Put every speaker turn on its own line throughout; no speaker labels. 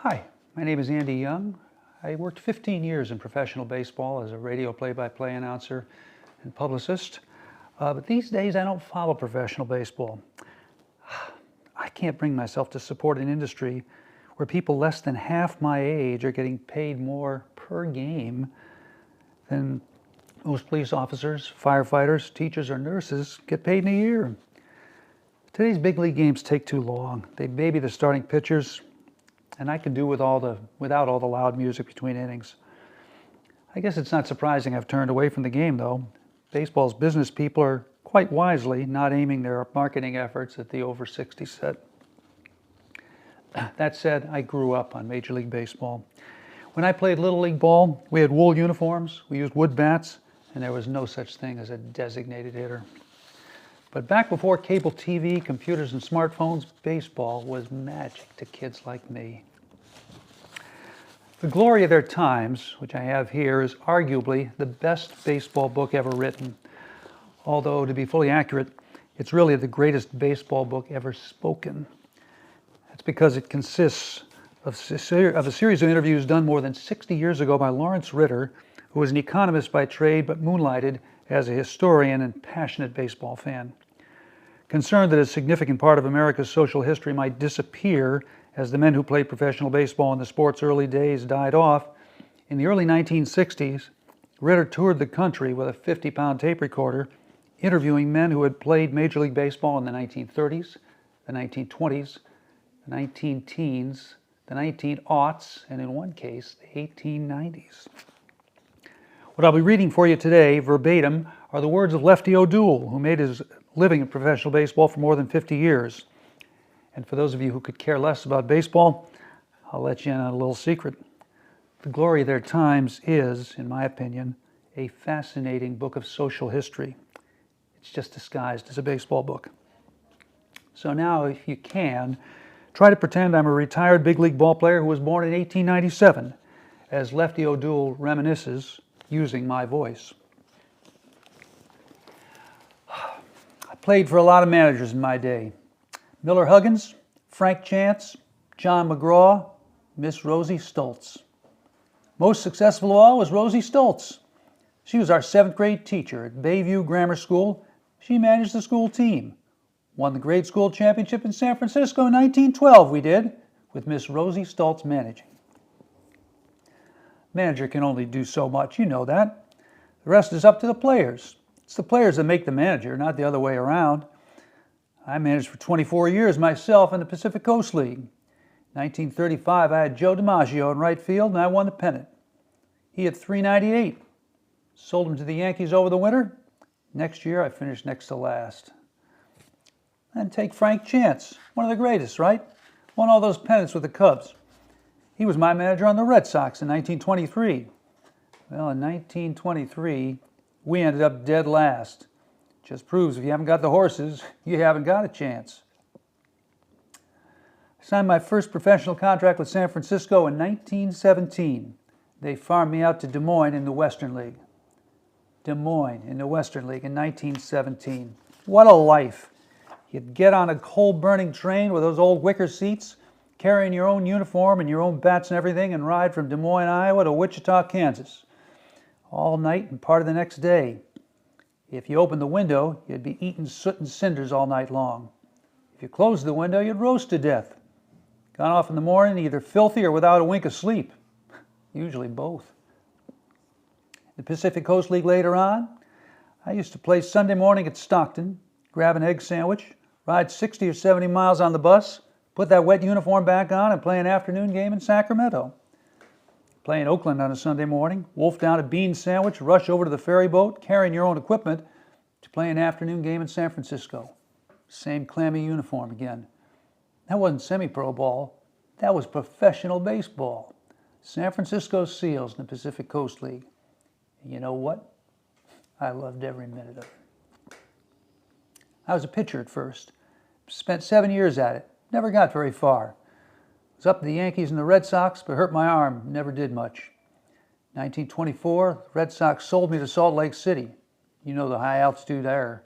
Hi, my name is Andy Young. I worked 15 years in professional baseball as a radio play-by-play announcer and publicist. But these days I don't follow professional baseball. I can't bring myself to support an industry where people less than half my age are getting paid more per game than most police officers, firefighters, teachers, or nurses get paid in a year. Today's big league games take too long. They baby the starting pitchers, and I can do without all the loud music between innings. I guess it's not surprising I've turned away from the game, though. Baseball's business people are quite wisely not aiming their marketing efforts at the over 60 set. That said, I grew up on Major League Baseball. When I played Little League ball, we had wool uniforms, we used wood bats, and there was no such thing as a designated hitter. But back before cable TV, computers, and smartphones, baseball was magic to kids like me. The Glory of Their Times, which I have here, is arguably the best baseball book ever written. Although, to be fully accurate, it's really the greatest baseball book ever spoken. That's because it consists of a series of interviews done more than 60 years ago by Lawrence Ritter, who was an economist by trade but moonlighted as a historian and passionate baseball fan. Concerned that a significant part of America's social history might disappear as the men who played professional baseball in the sport's early days died off, in the early 1960s, Ritter toured the country with a 50-pound tape recorder, interviewing men who had played Major League Baseball in the 1930s, the 1920s, the 19-teens, the 19-aughts, and in one case, the 1890s. What I'll be reading for you today, verbatim, are the words of Lefty O'Doul, who made his living in professional baseball for more than 50 years. And for those of you who could care less about baseball, I'll let you in on a little secret. The Glory of Their Times is, in my opinion, a fascinating book of social history. It's just disguised as a baseball book. So now, if you can, try to pretend I'm a retired big league ball player who was born in 1897, as Lefty O'Doul reminisces using my voice. I played for a lot of managers in my day. Miller Huggins, Frank Chance, John McGraw, Miss Rosie Stoltz. Most successful of all was Rosie Stoltz. She was our 7th grade teacher at Bayview Grammar School. She managed the school team. Won the grade school championship in San Francisco in 1912, we did, with Miss Rosie Stoltz managing. Manager can only do so much, you know that. The rest is up to the players. It's the players that make the manager, not the other way around. I managed for 24 years myself in the Pacific Coast League. In 1935, I had Joe DiMaggio in right field, and I won the pennant. He had .398. Sold him to the Yankees over the winter. Next year, I finished next to last. And take Frank Chance, one of the greatest, right? Won all those pennants with the Cubs. He was my manager on the Red Sox in 1923. Well, in 1923, we ended up dead last. Just proves if you haven't got the horses, you haven't got a chance. I signed my first professional contract with San Francisco in 1917. They farmed me out to Des Moines in the Western League. Des Moines in the Western League in 1917. What a life. You'd get on a coal-burning train with those old wicker seats, carrying your own uniform and your own bats and everything, and ride from Des Moines, Iowa to Wichita, Kansas. All night and part of the next day. If you opened the window, you'd be eating soot and cinders all night long. If you closed the window, you'd roast to death. Got off in the morning either filthy or without a wink of sleep. Usually both. The Pacific Coast League later on, I used to play Sunday morning at Stockton, grab an egg sandwich, ride 60 or 70 miles on the bus, put that wet uniform back on, and play an afternoon game in Sacramento. Play in Oakland on a Sunday morning, wolf down a bean sandwich, rush over to the ferry boat, carrying your own equipment, to play an afternoon game in San Francisco. Same clammy uniform again. That wasn't semi-pro ball. That was professional baseball. San Francisco Seals in the Pacific Coast League. And you know what? I loved every minute of it. I was a pitcher at first. Spent 7 years at it. Never got very far. Was up to the Yankees and the Red Sox, but hurt my arm. Never did much. 1924, the Red Sox sold me to Salt Lake City. You know the high altitude there.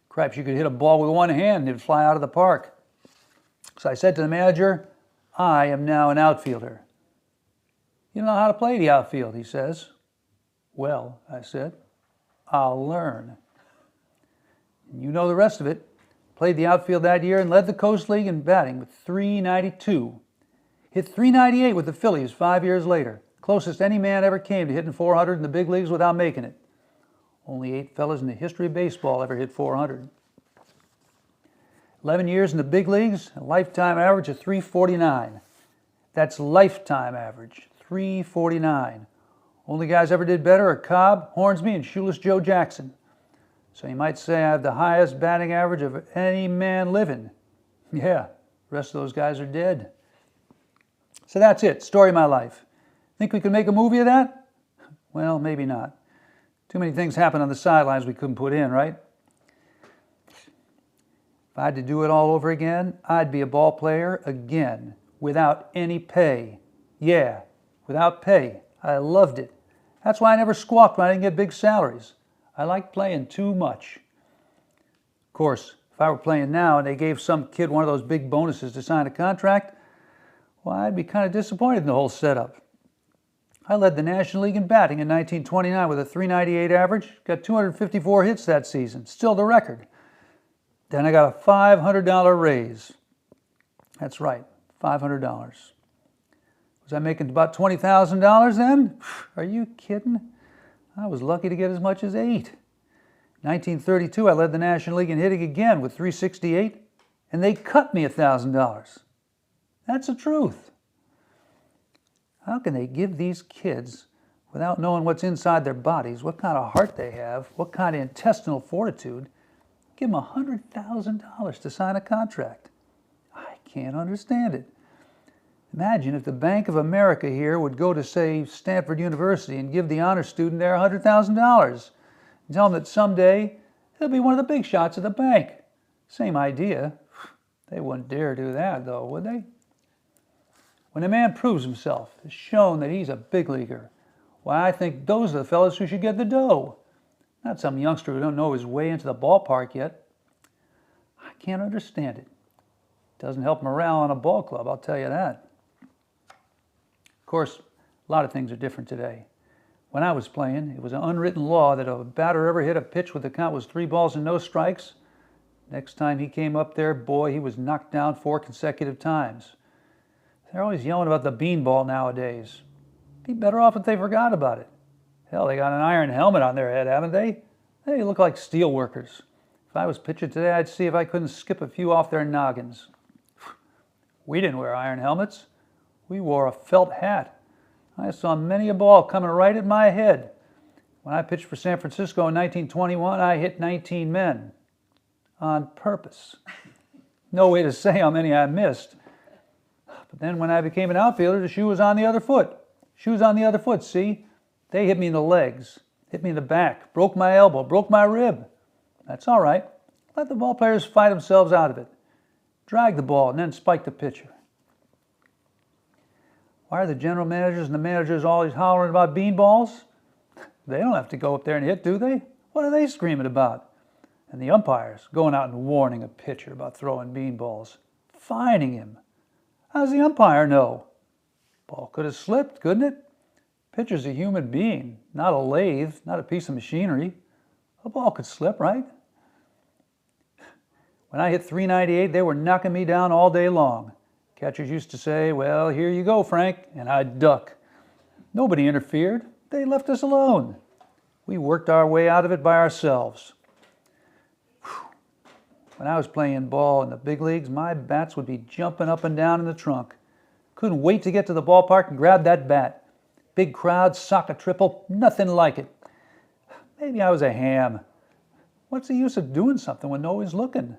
Cripes, you could hit a ball with one hand and it'd fly out of the park. So I said to the manager, I am now an outfielder. You don't know how to play the outfield, he says. Well, I said, I'll learn. And you know the rest of it. Played the outfield that year and led the Coast League in batting with .392. Hit .398 with the Phillies 5 years later. Closest any man ever came to hitting .400 in the big leagues without making it. Only 8 fellas in the history of baseball ever hit .400. 11 years in the big leagues, a lifetime average of .349. That's lifetime average, .349. Only guys ever did better are Cobb, Hornsby, and Shoeless Joe Jackson. So you might say I have the highest batting average of any man living. Yeah, the rest of those guys are dead. So that's it, story of my life. Think we could make a movie of that? Well, maybe not. Too many things happen on the sidelines we couldn't put in, right? If I had to do it all over again, I'd be a ball player again, without any pay. Yeah, without pay. I loved it. That's why I never squawked when I didn't get big salaries. I liked playing too much. Of course, if I were playing now and they gave some kid one of those big bonuses to sign a contract, well, I'd be kind of disappointed in the whole setup. I led the National League in batting in 1929 with a .398 average, got 254 hits that season, still the record. Then I got a $500 raise. That's right, $500. Was I making about $20,000 then? Are you kidding? I was lucky to get as much as 8. In 1932, I led the National League in hitting again with .368, and they cut me $1,000. That's the truth. How can they give these kids, without knowing what's inside their bodies, what kind of heart they have, what kind of intestinal fortitude, give them $100,000 to sign a contract? I can't understand it. Imagine if the Bank of America here would go to, say, Stanford University and give the honor student there $100,000 and tell them that someday he'll be one of the big shots at the bank. Same idea. They wouldn't dare do that, though, would they? When a man proves himself, has shown that he's a big leaguer, why, I think those are the fellas who should get the dough. Not some youngster who don't know his way into the ballpark yet. I can't understand it. Doesn't help morale on a ball club, I'll tell you that. Of course, a lot of things are different today. When I was playing, it was an unwritten law that if a batter ever hit a pitch where the count was 3 balls and no strikes, next time he came up there, boy, he was knocked down 4 consecutive times. They're always yelling about the beanball nowadays. Be better off if they forgot about it. Hell, they got an iron helmet on their head, haven't they? They look like steel workers. If I was pitching today, I'd see if I couldn't skip a few off their noggins. We didn't wear iron helmets. We wore a felt hat. I saw many a ball coming right at my head. When I pitched for San Francisco in 1921, I hit 19 men. On purpose. No way to say how many I missed. But then when I became an outfielder, the shoe was on the other foot. Shoes on the other foot, see? They hit me in the legs, hit me in the back, broke my elbow, broke my rib. That's all right. Let the ball players fight themselves out of it. Drag the ball and then spike the pitcher. Why are the general managers and the managers always hollering about beanballs? They don't have to go up there and hit, do they? What are they screaming about? And the umpires going out and warning a pitcher about throwing beanballs, fining him. How does the umpire know? Ball could have slipped, couldn't it? Pitcher's a human being, not a lathe, not a piece of machinery. A ball could slip, right? When I hit .398, they were knocking me down all day long. Catchers used to say, well, here you go, Frank, and I'd duck. Nobody interfered. They left us alone. We worked our way out of it by ourselves. When I was playing ball in the big leagues, my bats would be jumping up and down in the trunk. Couldn't wait to get to the ballpark and grab that bat. Big crowd, sock a triple, nothing like it. Maybe I was a ham. What's the use of doing something when nobody's looking?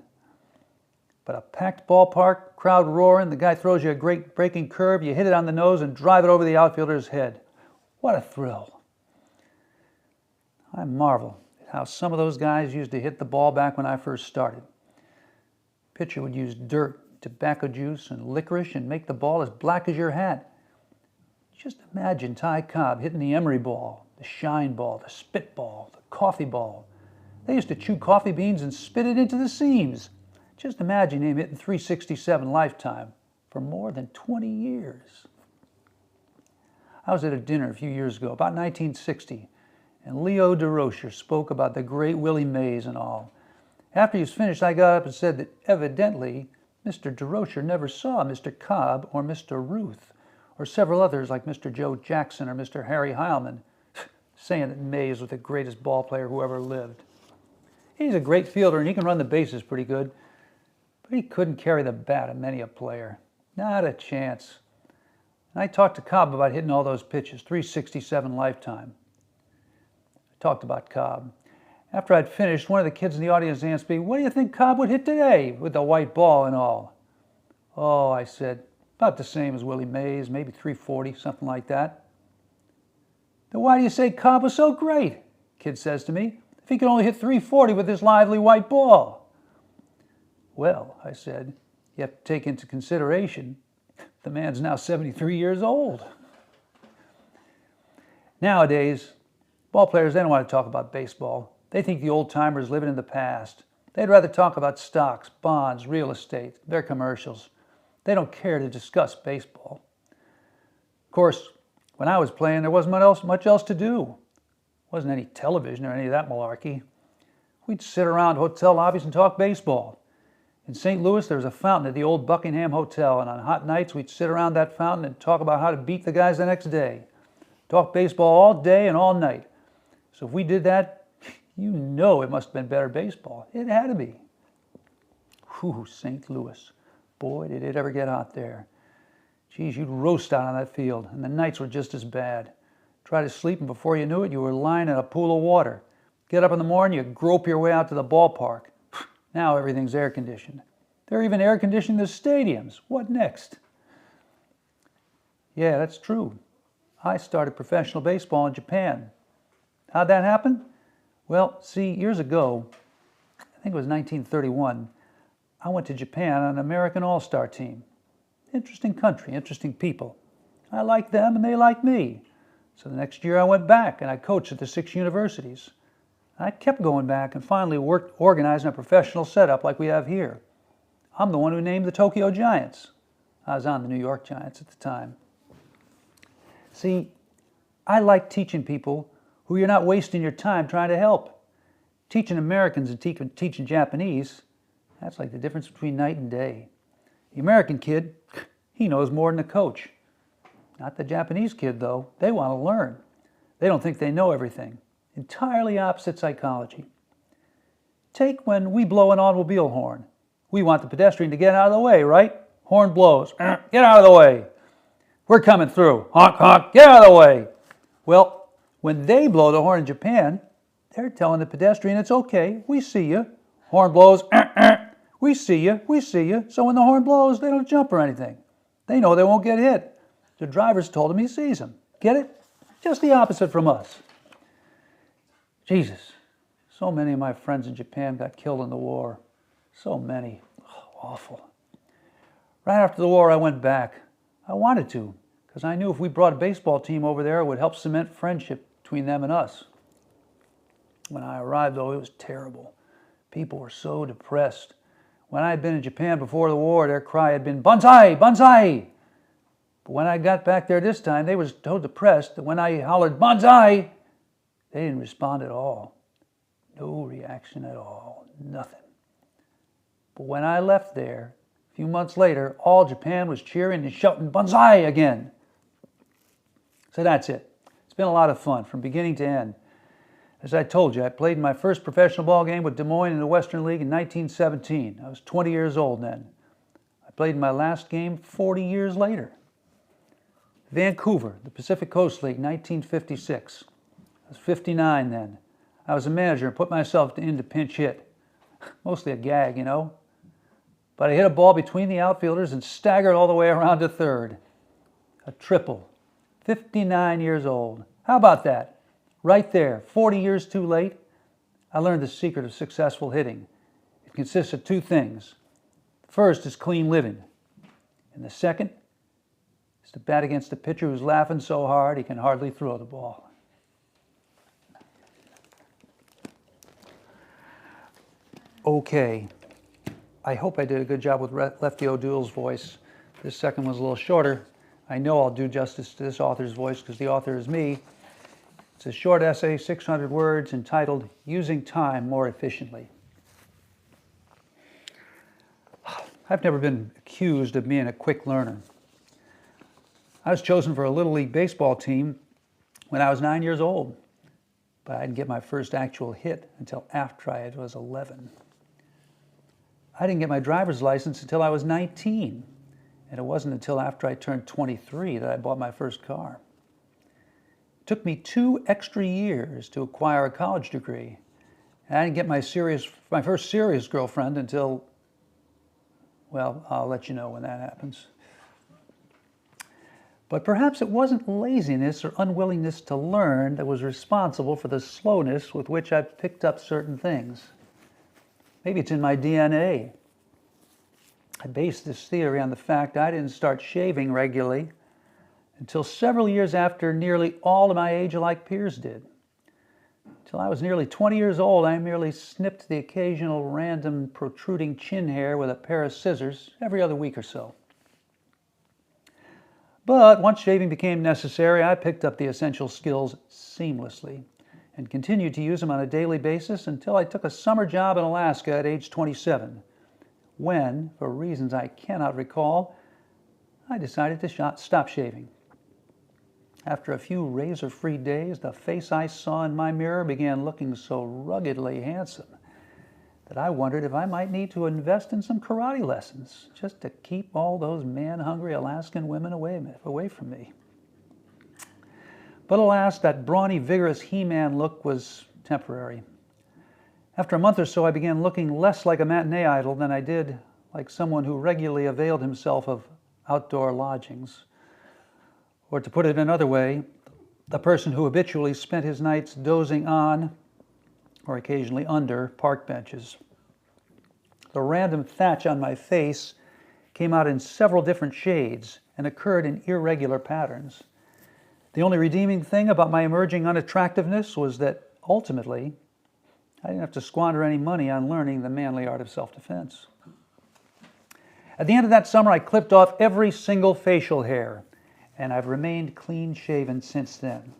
But a packed ballpark, crowd roaring, the guy throws you a great breaking curve, you hit it on the nose and drive it over the outfielder's head. What a thrill. I marvel at how some of those guys used to hit the ball back when I first started. Pitcher would use dirt, tobacco juice, and licorice and make the ball as black as your hat. Just imagine Ty Cobb hitting the emery ball, the shine ball, the spit ball, the coffee ball. They used to chew coffee beans and spit it into the seams. Just imagine him hitting .367 lifetime, for more than 20 years. I was at a dinner a few years ago, about 1960, and Leo DeRocher spoke about the great Willie Mays and all. After he was finished, I got up and said that evidently Mr. DeRocher never saw Mr. Cobb or Mr. Ruth, or several others like Mr. Joe Jackson or Mr. Harry Heilman, saying that Mays was the greatest ball player who ever lived. He's a great fielder and he can run the bases pretty good, but he couldn't carry the bat of many a player. Not a chance. And I talked to Cobb about hitting all those pitches, 367 lifetime. I talked about Cobb. After I'd finished, one of the kids in the audience asked me, "What do you think Cobb would hit today with the white ball and all?" "Oh," I said, "about the same as Willie Mays, maybe 340, something like that." "Then why do you say Cobb was so great?" Kid says to me, "if he could only hit 340 with this lively white ball?" "Well," I said, "you have to take into consideration the man's now 73 years old." Nowadays, ball players, they don't want to talk about baseball. They think the old-timers living in the past. They'd rather talk about stocks, bonds, real estate, their commercials. They don't care to discuss baseball. Of course, when I was playing, there wasn't much else to do. Wasn't any television or any of that malarkey. We'd sit around hotel lobbies and talk baseball. In St. Louis, there was a fountain at the old Buckingham Hotel, and on hot nights, we'd sit around that fountain and talk about how to beat the guys the next day. Talk baseball all day and all night. So if we did that, you know it must have been better baseball. It had to be. Whew, St. Louis. Boy, did it ever get hot there. Geez, you'd roast out on that field, and the nights were just as bad. Try to sleep, and before you knew it, you were lying in a pool of water. Get up in the morning, you grope your way out to the ballpark. Now everything's air-conditioned. They're even air-conditioning the stadiums. What next? Yeah, that's true. I started professional baseball in Japan. How'd that happen? Well, see, years ago, I think it was 1931, I went to Japan on an American All-Star team. Interesting country, interesting people. I liked them and they liked me. So the next year I went back and I coached at the 6 universities. I kept going back and finally worked organizing a professional setup like we have here. I'm the one who named the Tokyo Giants. I was on the New York Giants at the time. See, I like teaching people who you're not wasting your time trying to help. Teaching Americans and teaching Japanese, that's like the difference between night and day. The American kid, he knows more than the coach. Not the Japanese kid, though. They want to learn. They don't think they know everything. Entirely opposite psychology. Take when we blow an automobile horn. We want the pedestrian to get out of the way, right? Horn blows. Get out of the way. We're coming through. Honk, honk. Get out of the way. Well, when they blow the horn in Japan, they're telling the pedestrian it's okay. We see you. Horn blows. We see you. We see you. So when the horn blows, they don't jump or anything. They know they won't get hit. The driver's told him he sees them. Get it? Just the opposite from us. Jesus, so many of my friends in Japan got killed in the war. So many. Oh, awful. Right after the war, I went back. I wanted to, because I knew if we brought a baseball team over there, it would help cement friendship between them and us. When I arrived, though, it was terrible. People were so depressed. When I had been in Japan before the war, their cry had been, "Banzai! Banzai!" But when I got back there this time, they were so depressed that when I hollered, "Banzai!" they didn't respond at all. No reaction at all. Nothing. But when I left there, a few months later, all Japan was cheering and shouting, "Banzai!" again. So that's it. It's been a lot of fun from beginning to end. As I told you, I played in my first professional ball game with Des Moines in the Western League in 1917. I was 20 years old then. I played in my last game 40 years later. Vancouver, the Pacific Coast League, 1956. I was 59 then. I was a manager and put myself in to pinch hit. Mostly a gag, you know. But I hit a ball between the outfielders and staggered all the way around to third. A triple. 59 years old. How about that? Right there, 40 years too late, I learned the secret of successful hitting. It consists of 2 things. The first is clean living. And the second is to bat against a pitcher who's laughing so hard he can hardly throw the ball. Okay. I hope I did a good job with Lefty O'Doul's voice. This second one's a little shorter. I know I'll do justice to this author's voice because the author is me. It's a short essay, 600 words, entitled Using Time More Efficiently. I've never been accused of being a quick learner. I was chosen for a Little League baseball team when I was 9 years old, but I didn't get my first actual hit until after I was 11. I didn't get my driver's license until I was 19, and it wasn't until after I turned 23 that I bought my first car. It took me 2 extra years to acquire a college degree, and I didn't get my first serious girlfriend until, well, I'll let you know when that happens. But perhaps it wasn't laziness or unwillingness to learn that was responsible for the slowness with which I've picked up certain things. Maybe it's in my DNA. I base this theory on the fact I didn't start shaving regularly until several years after nearly all of my age-alike peers did. Until I was nearly 20 years old, I merely snipped the occasional random protruding chin hair with a pair of scissors every other week or so. But once shaving became necessary, I picked up the essential skills seamlessly and continued to use them on a daily basis until I took a summer job in Alaska at age 27, when, for reasons I cannot recall, I decided to stop shaving. After a few razor-free days, the face I saw in my mirror began looking so ruggedly handsome that I wondered if I might need to invest in some karate lessons just to keep all those man-hungry Alaskan women away from me. But alas, that brawny, vigorous He-Man look was temporary. After a month or so, I began looking less like a matinee idol than I did like someone who regularly availed himself of outdoor lodgings. Or to put it another way, the person who habitually spent his nights dozing on, or occasionally under, park benches. The random thatch on my face came out in several different shades and occurred in irregular patterns. The only redeeming thing about my emerging unattractiveness was that, ultimately, I didn't have to squander any money on learning the manly art of self-defense. At the end of that summer, I clipped off every single facial hair, and I've remained clean-shaven since then.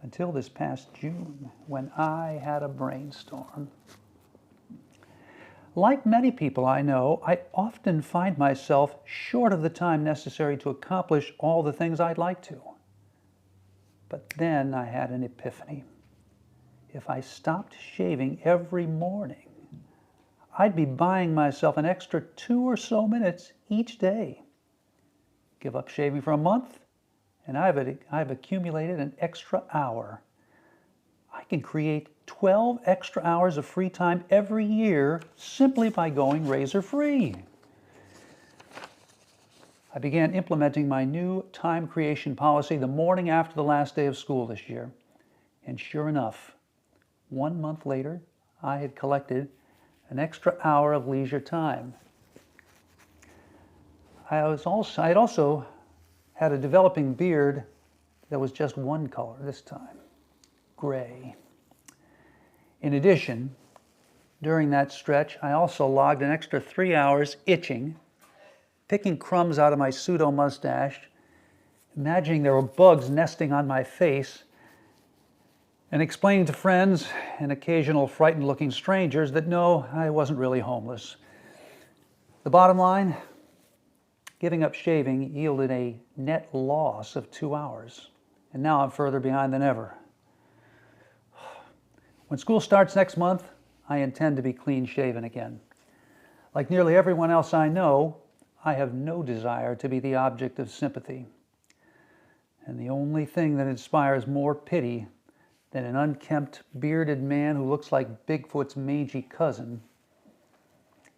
Until this past June, when I had a brainstorm. Like many people I know, I often find myself short of the time necessary to accomplish all the things I'd like to. But then I had an epiphany. If I stopped shaving every morning, I'd be buying myself an extra 2 or so minutes each day. Give up shaving for a month, and I've accumulated an extra hour. I can create 12 extra hours of free time every year simply by going razor-free. I began implementing my new time creation policy the morning after the last day of school this year. And sure enough, 1 month later, I had collected an extra hour of leisure time. I had also had a developing beard that was just one color this time, gray. In addition, during that stretch, I also logged an extra 3 hours itching, picking crumbs out of my pseudo-mustache, imagining there were bugs nesting on my face, and explaining to friends and occasional frightened-looking strangers that no, I wasn't really homeless. The bottom line, giving up shaving yielded a net loss of 2 hours, and now I'm further behind than ever. When school starts next month, I intend to be clean-shaven again. Like nearly everyone else I know, I have no desire to be the object of sympathy. And the only thing that inspires more pity than an unkempt, bearded man who looks like Bigfoot's mangy cousin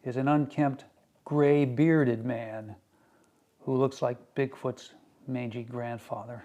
is an unkempt, gray-bearded man who looks like Bigfoot's mangy grandfather.